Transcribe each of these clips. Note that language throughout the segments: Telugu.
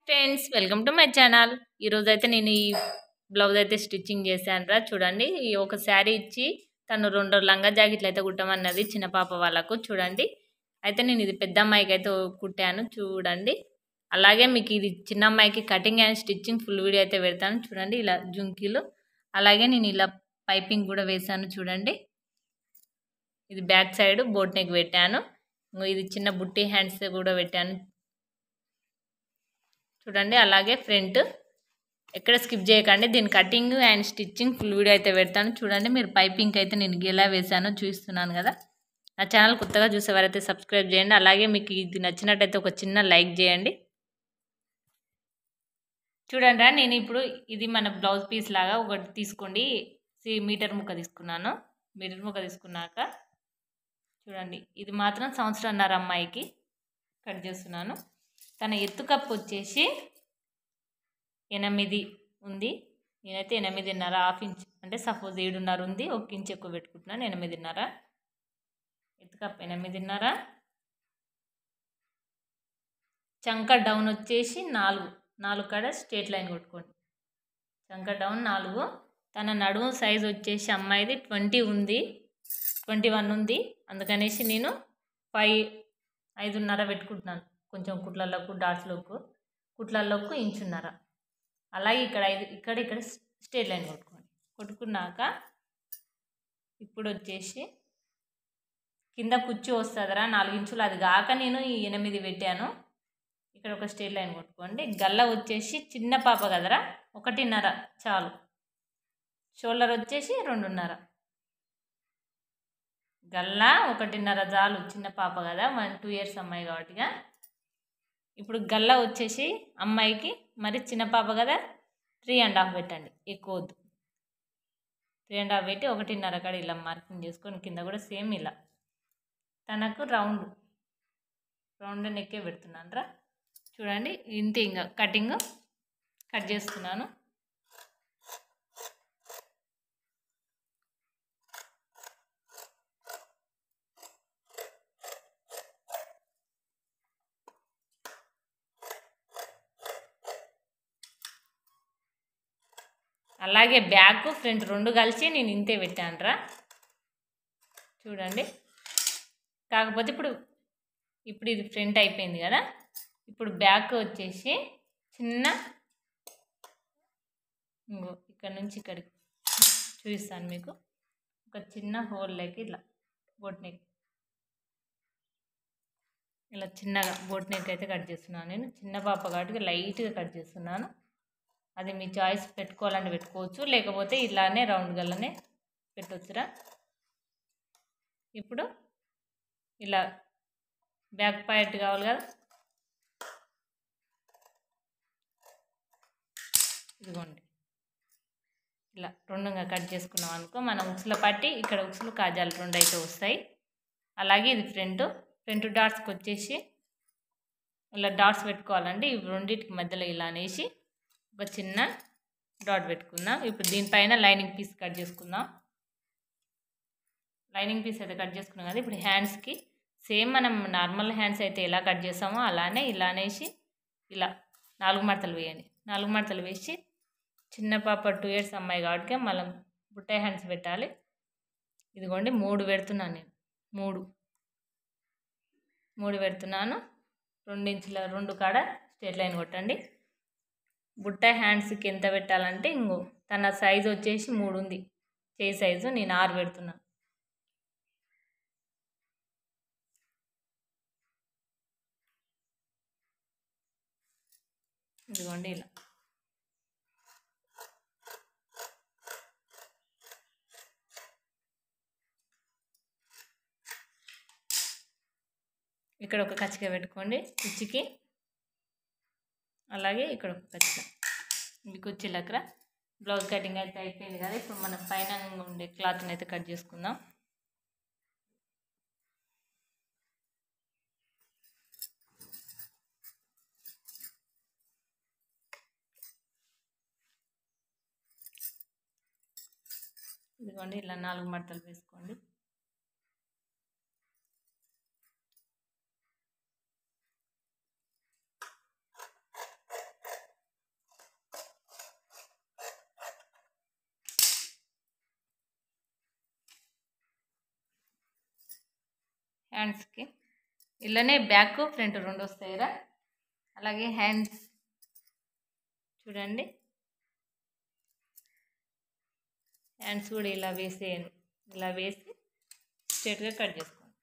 Friends welcome to my channel. ఈరోజైతే నేను ఈ బ్లౌజ్ అయితే స్టిచ్చింగ్ చేశానురా. చూడండి, ఈ ఒక శారీ ఇచ్చి తను 2 లంగా జాకెట్లు అయితే కుట్టమన్నది చిన్న పాప వాళ్ళకు. చూడండి, అయితే నేను ఇది పెద్ద అమ్మాయికి అయితే కుట్టాను చూడండి. అలాగే మీకు ఇది చిన్న అమ్మాయికి cutting and stitching full video అయితే పెడతాను చూడండి. ఇలా జుంకీలు, అలాగే నేను ఇలా పైపింగ్ కూడా వేసాను చూడండి. ఇది బ్యాక్ సైడ్ బోట్ నెక్ పెట్టాను. ఇది చిన్న బుట్టి హ్యాండ్స్ కూడా పెట్టాను చూడండి. అలాగే ఫ్రంట్ ఎక్కడ స్కిప్ చేయకండి. దీని cutting and stitching full video అయితే పెడతాను చూడండి. మీరు పైపింగ్ అయితే నేను ఎలా వేసానో చూస్తున్నాను కదా. నా ఛానల్ కొత్తగా చూసేవారైతే సబ్స్క్రైబ్ చేయండి. అలాగే మీకు ఇది నచ్చినట్టయితే ఒక చిన్న లైక్ చేయండి. చూడండి రా, నేను ఇప్పుడు ఇది మన బ్లౌజ్ పీస్ లాగా ఒకటి తీసుకోండి. మీటర్ ముక్క తీసుకున్నాను. మీటర్ ముక్క తీసుకున్నాక చూడండి, ఇది మాత్రం సంవత్సరంన్నర అమ్మాయికి కట్ చేస్తున్నాను. తన ఎత్తు కప్పు వచ్చేసి 8 ఉంది. నేనైతే 8.5 హాఫ్ ఇంచ్, అంటే సపోజ్ 7.5 ఉంది, 1 ఇంచ్ ఎక్కువ పెట్టుకుంటున్నాను. 8.5 ఎత్తు కప్పు 8.5. చంక డౌన్ వచ్చేసి 4 కాడ స్ట్రేట్ లైన్ కొట్టుకోండి. చంక డౌన్ 4. తన నడుము సైజ్ వచ్చేసి అమ్మాయిది 20 ఉంది, 21 ఉంది. అందుకనేసి నేను 5.5 పెట్టుకుంటున్నాను. కొంచెం కుట్లలోకి కుట్లలోకి ఇంచున్నర. అలాగే ఇక్కడ స్ట్రేట్ లైన్ కొట్టుకోండి. కొట్టుకున్నాక ఇప్పుడు వచ్చేసి కింద కుర్చీ వస్తుందిరా 4 ఇంచులు, అది కాక నేను ఈ 8 పెట్టాను. ఇక్కడ ఒక స్ట్రేట్ లైన్ కొట్టుకోండి. గల్ల వచ్చేసి చిన్న పాప కదరా 1.5 చాలు. షోల్డర్ వచ్చేసి 2.5. గల్ల 1.5 చాలు, చిన్న పాప కదా, 2 ఇయర్స్ అమ్మాయి కాబట్టిగా. ఇప్పుడు గల్ల వచ్చేసి అమ్మాయికి మరి చిన్న పాప కదా 3.5 పెట్టండి, ఎక్కువ వద్దు. 3.5 పెట్టి 1.5 కాడ ఇలా మార్కింగ్ చేసుకొని కింద కూడా సేమ్ ఇలా తనకు రౌండ్ నెక్కే పెడుతున్నాను రా. చూడండి, ఇంతే. ఇంకా కట్ చేస్తున్నాను. అలాగే బ్యాక్ ఫ్రంట్ 2 కలిసి నేను ఇంతే పెట్టాను రా. చూడండి, కాకపోతే ఇప్పుడు ఇది ఫ్రంట్ అయిపోయింది కదా. ఇప్పుడు బ్యాక్ వచ్చేసి చిన్న ఇక్కడ నుంచి ఇక్కడికి చూపిస్తాను మీకు. ఒక చిన్న హోల్ లెక్క ఇలా బోట్ నెక్, ఇలా చిన్నగా బోట్ నెక్ అయితే కట్ చేస్తున్నాను. నేను చిన్న పాప కాబట్టి లైట్గా కట్ చేస్తున్నాను. అది మీ చాయిస్, పెట్టుకోవాలంటే పెట్టుకోవచ్చు, లేకపోతే ఇలానే రౌండ్ గల్లనే పెట్టవచ్చురా. ఇప్పుడు ఇలా బ్యాక్ పార్ట్ కావాలి కదా, ఇదిగోండి ఇలా 2గా కట్ చేసుకున్నాం అనుకో, మనం ఉక్సుల పట్టి ఇక్కడ ఉక్సులు కాజాలు 2 అయితే వస్తాయి. అలాగే ఇది ఫ్రంట్ డాట్స్కి వచ్చేసి ఇలా డాట్స్ పెట్టుకోవాలండి. ఇవి రెండింటికి మధ్యలో ఇలా అనేసి ఒక చిన్న డాట్ పెట్టుకుందాం. ఇప్పుడు దీనిపైన లైనింగ్ పీస్ కట్ చేసుకుందాం. లైనింగ్ పీస్ అయితే కట్ చేసుకున్నాం కదా. ఇప్పుడు హ్యాండ్స్కి సేమ్ మనం నార్మల్ హ్యాండ్స్ అయితే ఎలా కట్ చేస్తామో అలానే ఇలా అనేసి ఇలా 4 మడతలు వేయండి. 4 మడతలు వేసి చిన్న పాప 2 ఇయర్స్ అమ్మాయి కాబట్టి మళ్ళీ బుట్టాయి హ్యాండ్స్ పెట్టాలి. ఇదిగోండి 3 పెడుతున్నాను నేను. 3 పెడుతున్నాను. 2 ఇంచుల 2 కాడ స్ట్రేట్ లైన్ కొట్టండి. బుట్ట హ్యాండ్స్కి ఎంత పెట్టాలంటే తన సైజు వచ్చేసి 3 ఉంది, చేయి సైజు. నేను 6 పెడుతున్నాను. ఇదిగోండి ఇలా. ఇక్కడ ఒక కచ్చిక పెట్టుకోండి కుచ్చికి, అలాగే ఇక్కడ ఒక కచ్చిక. ఇవి కుచ్చిలకరా. బ్లౌజ్ కటింగ్ అయితే అయిపోయింది కదా. ఇప్పుడు మనం పైన ఉండే క్లాత్ని అయితే కట్ చేసుకుందాం. ఇదిగోండి ఇలా 4 మడతలు వేసుకోండి. హ్యాండ్స్కి ఇలానే బ్యాక్ ఫ్రంట్ రెండు వస్తాయిరా. అలాగే హ్యాండ్స్ చూడండి, హ్యాండ్స్ కూడా ఇలా వేసేయండి. ఇలా వేసి స్ట్రైట్గా కట్ చేసుకోండి.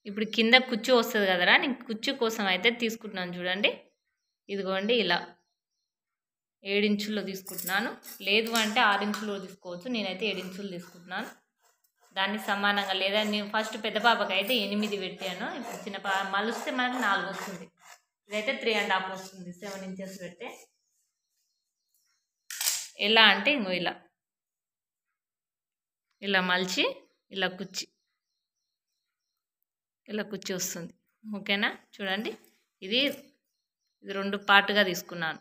ఇప్పుడు కింద కుచ్చు వస్తుంది కదరా, నేను కుచ్చు కోసం అయితే తీసుకుంటున్నాను చూడండి. ఇదిగోండి ఇలా 7 ఇంచుల్లో తీసుకుంటున్నాను. లేదు అంటే 6 ఇంచుల్లో తీసుకోవచ్చు. నేనైతే 7 ఇంచులు తీసుకుంటున్నాను. దాన్ని సమానంగా, లేదా నేను ఫస్ట్ పెద్ద పాపకి అయితే 8 పెట్టాను. ఇప్పుడు చిన్న పాప మలిస్తే మనకి 4 వస్తుంది. ఇదైతే 3.5 వస్తుంది 7 ఇంచెస్ పెడితే. ఎలా అంటే ఇంకో ఇలా మలిచి ఇలా కుచ్చి వస్తుంది. ఓకేనా, చూడండి ఇది 2 పార్ట్గా తీసుకున్నాను.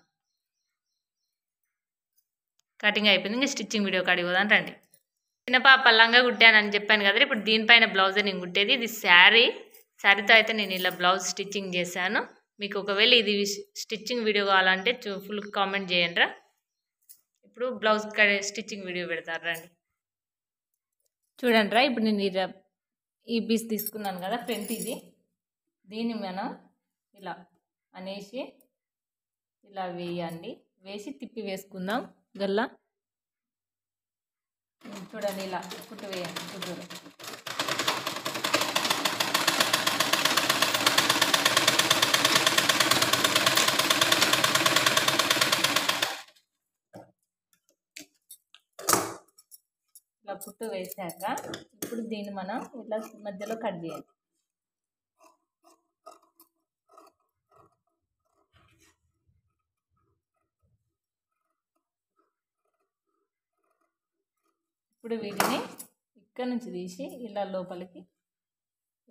కటింగ్ అయిపోయింది. ఇంకా స్టిచ్చింగ్ వీడియో కాడికి పోదాం రండి. చిన్న పాప లంగా కుట్టానని చెప్పాను కదా, ఇప్పుడు దీనిపైన బ్లౌజే నేను కుట్టేది. ఇది శారీతో అయితే నేను ఇలా బ్లౌజ్ స్టిచ్చింగ్ చేశాను. మీకు ఒకవేళ ఇది స్టిచ్చింగ్ వీడియో కావాలంటే ఫుల్ కామెంట్ చేయండి రా. ఇప్పుడు బ్లౌజ్ స్టిచ్చింగ్ వీడియో పెడతారు రండి. చూడండి రా, ఇప్పుడు నేను ఈ పీస్ తీసుకున్నాను కదా ఫ్రంట్, దీన్ని మనం ఇలా అనేసి ఇలా వేయండి. వేసి తిప్పి వేసుకుందాం గల్లా. చూడండి ఇలా కుట్టు వేయండి చుట్టూరు. ఇలా కుట్టు వేసాక ఇప్పుడు దీన్ని మనం ఇట్లా మధ్యలో కట్ చేయాలి. ఇప్పుడు వీటిని ఇక్కడ నుంచి తీసి ఇలా లోపలికి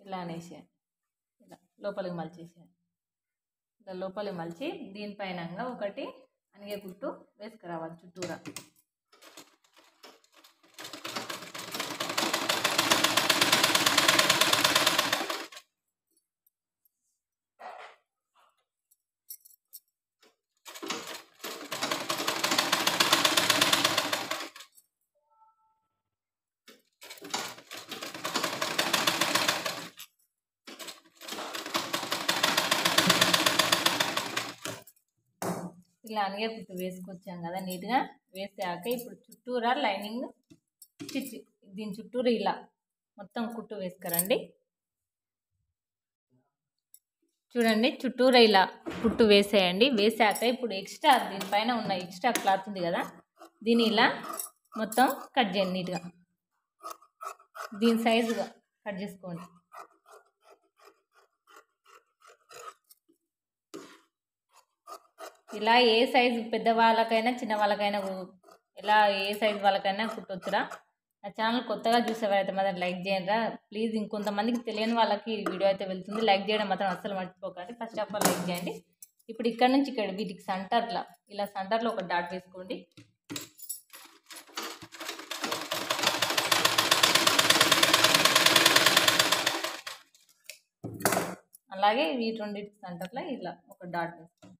ఇలా అనేసేయాలి. ఇలా లోపలికి మలిచేసేయాలి. ఇలా లోపలికి మలిచి దీనిపైన ఒకటి అనిగే కుట్టు వేసుకురావాలి చుట్టూరా. ఇలా అనిగే కుట్టు వేసుకొచ్చాం కదా నీట్గా. వేసాక ఇప్పుడు చుట్టూరా లైనింగ్ స్టిచ్, దీని చుట్టూరు ఇలా మొత్తం కుట్టు వేసుకురండి. చూడండి చుట్టూరా ఇలా కుట్టు వేసేయండి. వేసాక ఇప్పుడు ఎక్స్ట్రా దీనిపైన ఉన్న ఎక్స్ట్రా క్లాత్ ఉంది కదా, దీన్ని ఇలా మొత్తం కట్ చేయండి నీట్గా. దీని సైజుగా కట్ చేసుకోండి. ఇలా ఏ సైజు పెద్దవాళ్ళకైనా చిన్న వాళ్ళకైనా ఇలా ఏ సైజు వాళ్ళకైనా కుట్టొచ్చురా. నా ఛానల్ కొత్తగా చూసేవారైతే మాత్రం లైక్ చేయండి రా ప్లీజ్. ఇంకొంతమందికి తెలియని వాళ్ళకి వీడియో అయితే వెళ్తుంది. లైక్ చేయడం మాత్రం అస్సలు మర్చిపోకండి. ఫస్ట్ ఆఫ్ ఆల్ లైక్ చేయండి. ఇప్పుడు ఇక్కడ నుంచి ఇక్కడ వీటికి సెంటర్లో ఇలా సెంటర్లో ఒక డాట్ వేసుకోండి. అలాగే వీటి రెండింటి సెంటర్లో ఇలా ఒక డాట్ వేసుకోండి.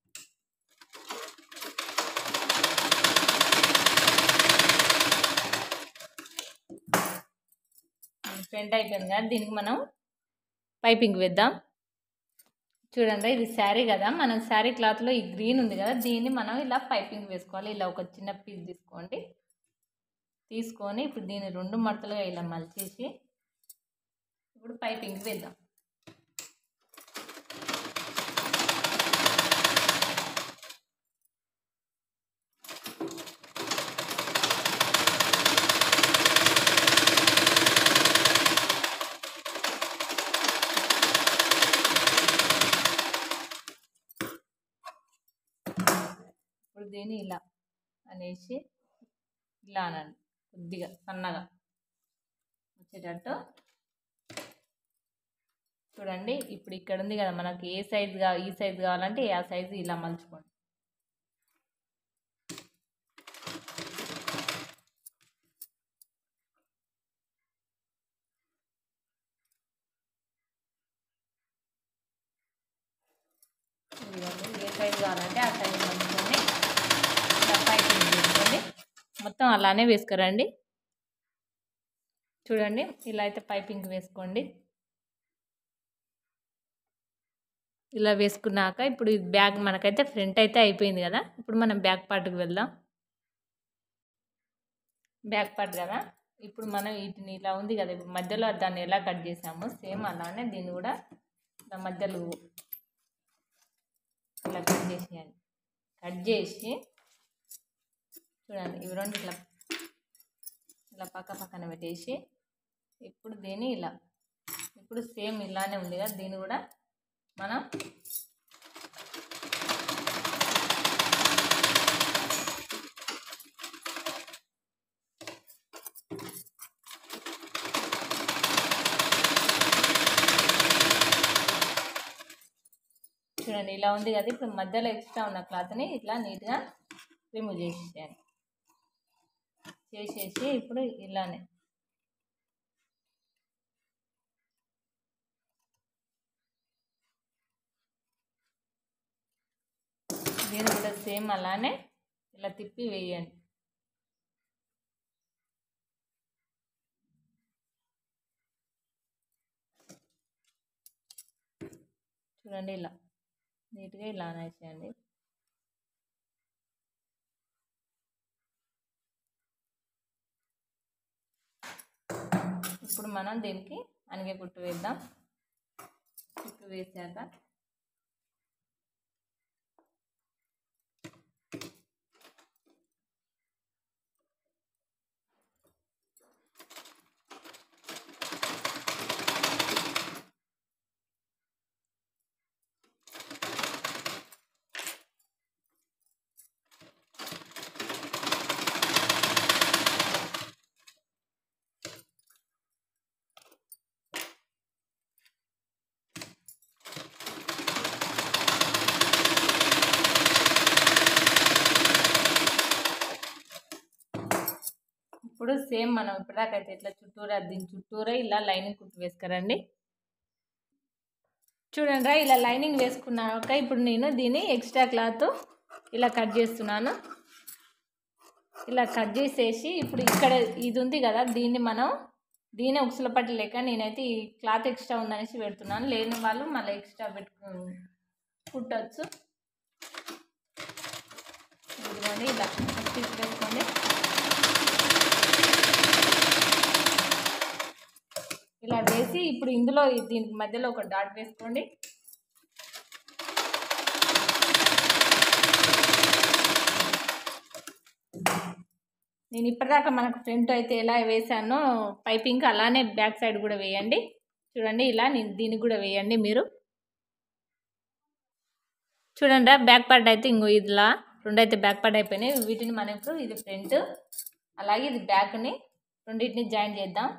ఫ్రంట్ అయిపోయింది కదా, దీనికి మనం పైపింగ్ వేద్దాం. చూడండి ఇది శారీ కదా, మనం శారీ క్లాత్లో ఈ గ్రీన్ ఉంది కదా, దీన్ని మనం ఇలా పైపింగ్ వేసుకోవాలి. ఇలా ఒక చిన్న పీస్ తీసుకోండి. తీసుకొని ఇప్పుడు దీన్ని 2 మడతలుగా ఇలా మలిచేసి ఇప్పుడు పైపింగ్ వేద్దాం. ఇప్పుడు దీన్ని ఇలా అనేసి ఇలా అనండి, కొద్దిగా సన్నగా వచ్చేటట్టు. చూడండి ఇప్పుడు ఇక్కడ ఉంది కదా, మనకి ఈ సైజు కావాలంటే ఆ సైజు ఇలా మలుచుకోండి. ఏ సైజు కావాలంటే ఆ సైజు మలుచుకొని ఇలా పైపింగ్ వేసుకోండి. మొత్తం అలానే వేసుకురండి. చూడండి ఇలా అయితే పైపింగ్ వేసుకోండి. ఇలా వేసుకున్నాక ఇప్పుడు ఈ బ్యాగ్ మనకైతే ఫ్రంట్ అయితే అయిపోయింది కదా. ఇప్పుడు మనం బ్యాక్ పార్ట్కి వెళ్దాం. బ్యాక్ పార్ట్ కదా, ఇప్పుడు మనం వీటిని ఇలా ఉంది కదా, ఇప్పుడు మధ్యలో దాన్ని ఎలా కట్ చేసామో సేమ్ అలానే దీన్ని కూడా ఇలా మధ్యలో ఇలా కట్ చేసేయండి. కట్ చేసి చూడండి ఇవి రెండు ఇట్లా ఇలా పక్కన పెట్టేసి ఇప్పుడు దీన్ని ఇలా ఇప్పుడు సేమ్ ఇలానే ఉంది కదా, దీన్ని కూడా మనం చూడండి ఇలా ఉంది కదా. ఇప్పుడు మధ్యలో ఎక్స్ట్రా ఉన్న క్లాత్ని ఇట్లా నీట్గా రిమూవ్ చేసేసి ఇప్పుడు ఇలానే దీన్ని కూడా సేమ్ అలానే ఇలా తిప్పి వేయండి. చూడండి ఇలా నీట్గా ఇలా అనేసేయండి. ఇప్పుడు మనం దీనికి అనిగే కుట్టు వేద్దాం. కుట్టు వేసాక ఇప్పుడు సేమ్ మనం ఇప్పటిదాకైతే ఇట్లా చుట్టూరా దీని చుట్టూరా ఇలా లైనింగ్ కుట్టు వేసుకురండి. చూడండి ఇలా లైనింగ్ వేసుకున్నాక ఇప్పుడు నేను దీన్ని ఎక్స్ట్రా క్లాత్ ఇలా కట్ చేస్తున్నాను. ఇలా కట్ చేసేసి ఇప్పుడు ఇక్కడ ఇది ఉంది కదా, దీన్ని ఉక్సుల పట్టు లేక నేనైతే ఈ క్లాత్ ఎక్స్ట్రా ఉందనేసి పెడుతున్నాను. లేని వాళ్ళు మళ్ళీ ఎక్స్ట్రా కుట్టచ్చు. ఇదిగోండి ఇలా తీసుకెసుకోండి. ఇలా వేసి ఇప్పుడు ఇందులో దీనికి మధ్యలో ఒక డాట్ వేసుకోండి. నేను ఇప్పటిదాకా మనకు ఫ్రంట్ అయితే ఎలా వేసానో పైపింగ్ అలానే బ్యాక్ సైడ్ కూడా వేయండి. చూడండి ఇలా దీనికి కూడా వేయండి మీరు. చూడండి బ్యాక్ పార్ట్ అయితే ఇంకో ఇదిలా రెండు అయితే బ్యాక్ పార్ట్ అయిపోయినాయి. వీటిని మనం ఇప్పుడు ఇది ఫ్రంట్ అలాగే ఇది బ్యాక్ని రెండింటిని జాయిన్ చేద్దాం.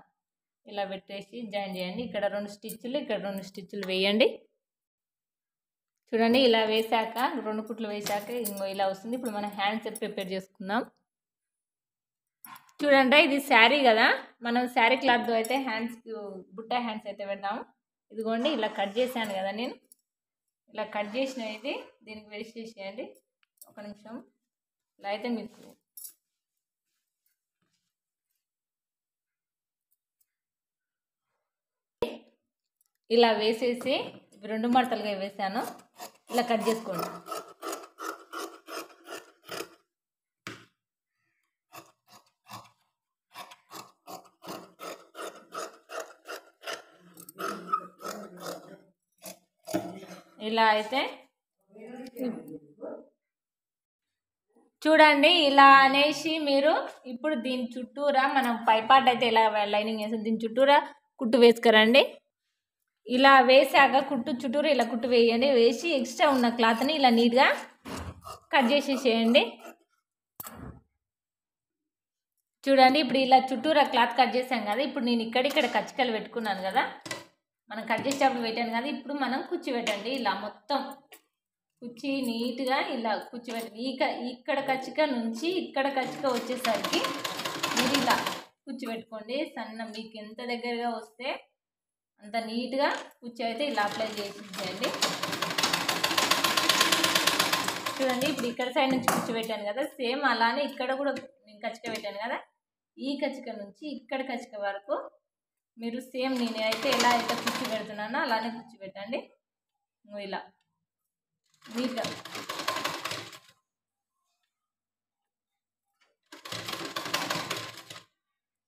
ఇలా పెట్టేసి జాయిన్ చేయండి. ఇక్కడ 2 స్టిచ్లు ఇక్కడ 2 స్టిచ్లు వేయండి. చూడండి ఇలా వేసాక 2 కుట్లు వేసాక ఇంకో ఇలా వస్తుంది. ఇప్పుడు మనం హ్యాండ్స్ ప్రిపేర్ చేసుకుందాం. చూడండి ఇది శారీ కదా, మనం శారీ క్లాత్తో అయితే బుట్ట హ్యాండ్స్ అయితే పెడతాము. ఇదిగోండి ఇలా కట్ చేశాను కదా నేను, ఇలా కట్ చేసిన అయితే దీనికి వేస్ట్ చేసేయండి. ఒక నిమిషం ఇలా అయితే మీకు ఇలా వేసేసి 2 మడతలుగా వేసాను. ఇలా కట్ చేసుకోండి. ఇలా అయితే చూడండి ఇలా అనేసి మీరు ఇప్పుడు దీని చుట్టూరా మనం పైపాట్ అయితే ఇలా లైనింగ్ వేసి దీని చుట్టూరా కుట్టు వేసుకురండి. ఇలా వేసాక కుట్టు చుట్టూరా ఇలా కుట్టు వేయండి. వేసి ఎక్స్ట్రా ఉన్న క్లాత్ని ఇలా నీట్గా కట్ చేసేసేయండి. చూడండి ఇప్పుడు ఇలా చుట్టూరా క్లాత్ కట్ చేసాం కదా, ఇప్పుడు నేను ఇక్కడ కచ్చికలు పెట్టుకున్నాను కదా, మనం కట్ చేసేటప్పుడు పెట్టాను కదా, ఇప్పుడు మనం కుచ్చి పెట్టండి. ఇలా మొత్తం కుచ్చి నీట్గా ఇలా కుచ్చి పెట్టండి. ఇక్కడ కచ్చిక నుంచి ఇక్కడ కచ్చిక వచ్చేసరికి మీరు ఇలా కుచ్చి పెట్టుకోండి. సన్న మీకు ఎంత దగ్గరగా వస్తే అంత నీట్గా కుచ్చి అయితే ఇలా అప్లై చేసేయండి. చూడండి ఇప్పుడు ఇక్కడ సైడ్ నుంచి కుచ్చి పెట్టాను కదా, సేమ్ అలానే ఇక్కడ కూడా నేను కచ్చిక పెట్టాను కదా, ఈ కచ్చిక నుంచి ఇక్కడ కచ్చిక వరకు మీరు సేమ్ నేనైతే ఎలా అయితే కుచ్చి పెడుతున్నానో అలానే కుచ్చి పెట్టండి. ఇలా నీట్గా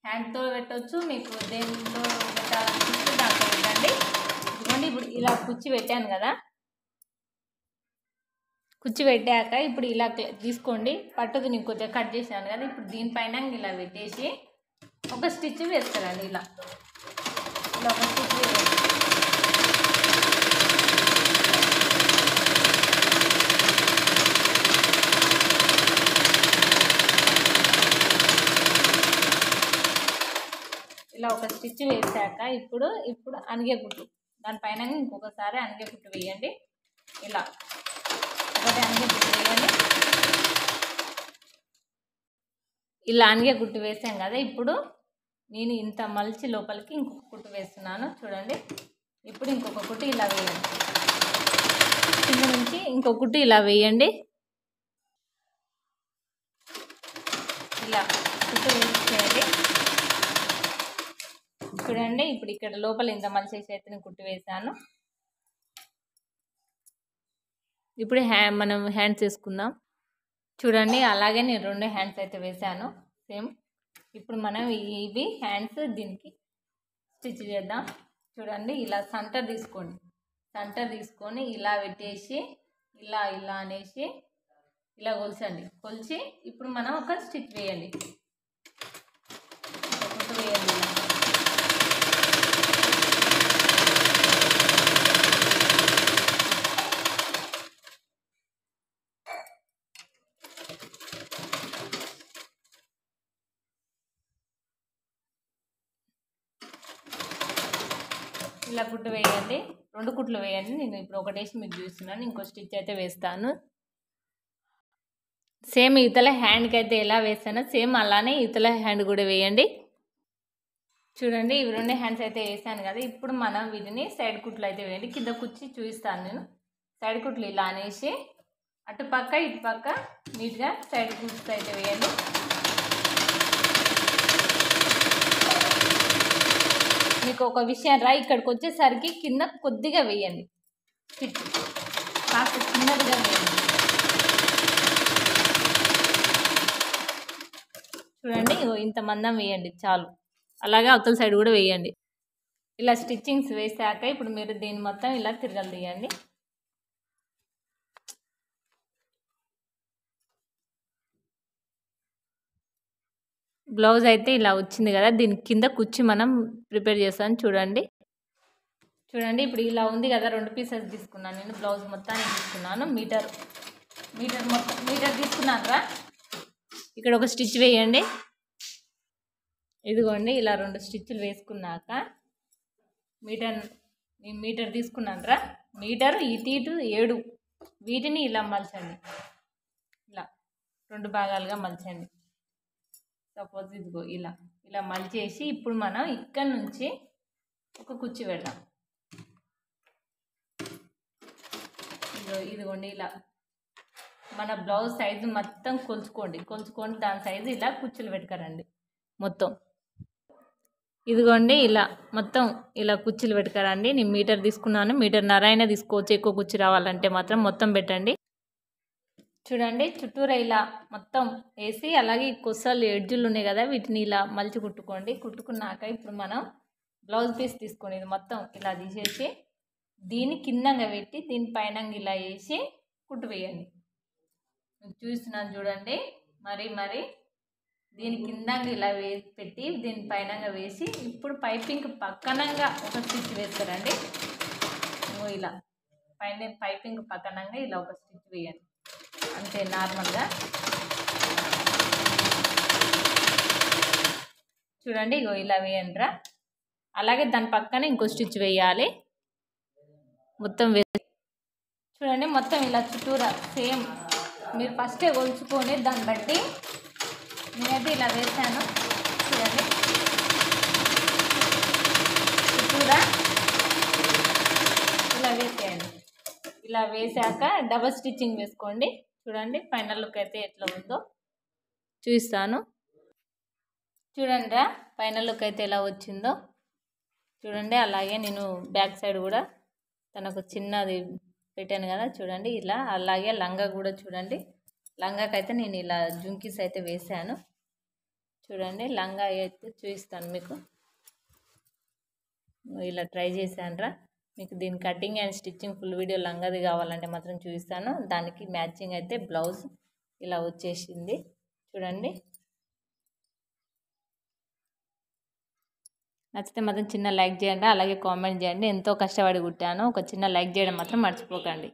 హ్యాండ్తో పెట్టవచ్చు, మీకు దేనిలో పెట్టాలనిపిస్తే దాంట్లో పెట్టండి. ఇదిగోండి ఇప్పుడు ఇలా కుచ్చి పెట్టాను కదా, కుచ్చి పెట్టాక ఇప్పుడు ఇలా తీసుకోండి. పట్టుది నేను కొద్దిగా కట్ చేశాను కదా, ఇప్పుడు దీనిపైన ఇలా పెట్టేసి ఒక స్టిచ్ వేస్తారండి. ఇలా ఒక స్టిచ్ వేయండి. ఇలా ఒక స్టిచ్ వేసాక ఇప్పుడు అనిగే కుట్టు, దానిపైన ఇంకొకసారి అనిగే కుట్టు వేయండి. ఇలా ఒకటి అనిగే కుట్టు వేయండి. ఇలా అనిగే కుట్టు వేసాం కదా, ఇప్పుడు నేను ఇంత మలిచి లోపలికి ఇంకొక కుట్టు వేస్తున్నాను చూడండి. ఇప్పుడు ఇంకొక కుట్టు ఇలా వేయండి, కింద నుంచి ఇంకొక కుట్టు ఇలా వేయండి. ఇలా కుట్టు వేసేయండి చూడండి. ఇప్పుడు ఇక్కడ లోపల ఇంత మలిచేసి అయితే నేను కుట్టు వేసాను. ఇప్పుడు మనం హ్యాండ్స్ వేసుకుందాం చూడండి. అలాగే నేను 2 హ్యాండ్స్ అయితే వేసాను సేమ్. ఇప్పుడు మనం ఇవి హ్యాండ్స్ దీనికి స్టిచ్ చేద్దాం చూడండి. ఇలా సెంటర్ తీసుకోండి, సెంటర్ తీసుకొని ఇలా పెట్టేసి ఇలా అనేసి ఇలా కొలిచండి. కొలిచి ఇప్పుడు మనం ఒక స్టిచ్ వేయండి, కుట్టు వేయండి. ఇలా కుట్టు వేయండి, 2 కుట్లు వేయండి. నేను ఇప్పుడు ఒకటి వేసి మీకు చూస్తున్నాను, ఇంకో స్టిచ్ అయితే వేస్తాను. సేమ్ ఇతల హ్యాండ్కి అయితే ఎలా వేస్తానో సేమ్ అలానే ఇతల హ్యాండ్ కూడా వేయండి చూడండి. ఇవి 2 హ్యాండ్స్ అయితే వేసాను కదా, ఇప్పుడు మనం వీటిని సైడ్ కుట్లు అయితే వేయండి. కింద కుచ్చి చూపిస్తాను నేను. సైడ్ కుట్లు ఇలా అనేసి అటుపక్క ఇటుపక్క నీట్గా సైడ్ కుట్స్ అయితే వేయండి. మీకు ఒక విషయం రా, ఇక్కడికి వచ్చేసరికి కింద కొద్దిగా వేయండి, స్టిచ్ కాస్త చిన్నదిగా వేయండి చూడండి. ఇంత మందం వేయండి చాలు. అలాగే అవతల సైడ్ కూడా వేయండి. ఇలా స్టిచ్చింగ్స్ వేసాక ఇప్పుడు మీరు దీన్ని మొత్తం ఇలా తిరగలు తీయండి. బ్లౌజ్ అయితే ఇలా వచ్చింది కదా, దీని కింద కుచ్చి మనం ప్రిపేర్ చేస్తాను చూడండి. ఇప్పుడు ఇలా ఉంది కదా, 2 పీసెస్ తీసుకున్నాను నేను. బ్లౌజ్ మొత్తాన్ని తీసుకున్నాను, మీటర్ తీసుకున్నాను రా. ఇక్కడ ఒక స్టిచ్ వేయండి. ఇదిగోండి ఇలా 2 స్టిచ్లు వేసుకున్నాక మీటర్ తీసుకున్నాను రా. మీటర్ ఇటు 7 వీటిని ఇలా మలచండి. ఇలా 2 భాగాలుగా మలచండి. సపోజ్ ఇదిగో ఇలా మలిచేసి ఇప్పుడు మనం ఇక్కడ నుంచి ఒక కుచ్చి పెడదాం. ఇదిగోండి ఇలా మన బ్లౌజ్ సైజు మొత్తం కొలుచుకోండి దాని సైజు ఇలా కుచ్చులు పెట్టుకరండి మొత్తం. ఇదిగోండి ఇలా మొత్తం ఇలా కుచ్చులు పెట్టుకరండి. నేను మీటర్ తీసుకున్నాను, మీటర్న్నర అయినా తీసుకోవచ్చు. ఎక్కువ కుచ్చి రావాలంటే మాత్రం మొత్తం పెట్టండి చూడండి. చుట్టూరా ఇలా మొత్తం వేసి అలాగే కొసలు ఎడ్జులు ఉన్నాయి కదా, వీటిని ఇలా మలిచి కుట్టుకోండి. కుట్టుకున్నాక ఇప్పుడు మనం బ్లౌజ్ పీస్ తీసుకోండి. ఇది మొత్తం ఇలా తీసేసి దీన్ని కిందంగా పెట్టి దీనిపైన ఇలా వేసి కుట్టు వేయండి. చూస్తున్నాను చూడండి. మరి దీని కిందంగా ఇలా పెట్టి దీనిపైన వేసి ఇప్పుడు పైపింగ్ పక్కనంగా ఒక స్టిచ్ వేస్తారండి. ఇలా పైపింగ్ పక్కనంగా ఇలా ఒక స్టిచ్ వేయండి అంతే నార్మల్గా చూడండి. ఇలా వేయండి రా. అలాగే దాని పక్కన ఇంకో స్టిచ్ వేయాలి. మొత్తం చూడండి మొత్తం ఇలా చుట్టూరా సేమ్ మీరు ఫస్టే కొలుచుకొని దాన్ని బట్టి నేనైతే ఇలా వేసాను చూడండి. చుట్టూరా ఇలా వేసేయండి. ఇలా వేసాక డబల్ స్టిచ్చింగ్ వేసుకోండి చూడండి. ఫైనల్ లుక్ అయితే ఎట్లా ఉందో చూపిస్తాను చూడండి రా. ఫైనల్ లుక్ అయితే ఎలా వచ్చిందో చూడండి. అలాగే నేను బ్యాక్ సైడ్ కూడా తనకు చిన్నది పెట్టాను కదా చూడండి ఇలా. అలాగే లంగా కూడా చూడండి, లంగాకైతే నేను ఇలా జుంకీస్ అయితే వేసాను చూడండి. లంగా అయితే చూపిస్తాను మీకు, ఇలా ట్రై చేశానురా. మీకు దీని cutting and stitching full video లంగాది కావాలంటే మాత్రం చూపిస్తాను. దానికి మ్యాచింగ్ అయితే బ్లౌజ్ ఇలా వచ్చేసింది చూడండి. నచ్చితే మాత్రం చిన్న లైక్ చేయండి, అలాగే కామెంట్ చేయండి. ఎంతో కష్టపడి కుట్టాను, ఒక చిన్న లైక్ చేయడం మాత్రం మర్చిపోకండి.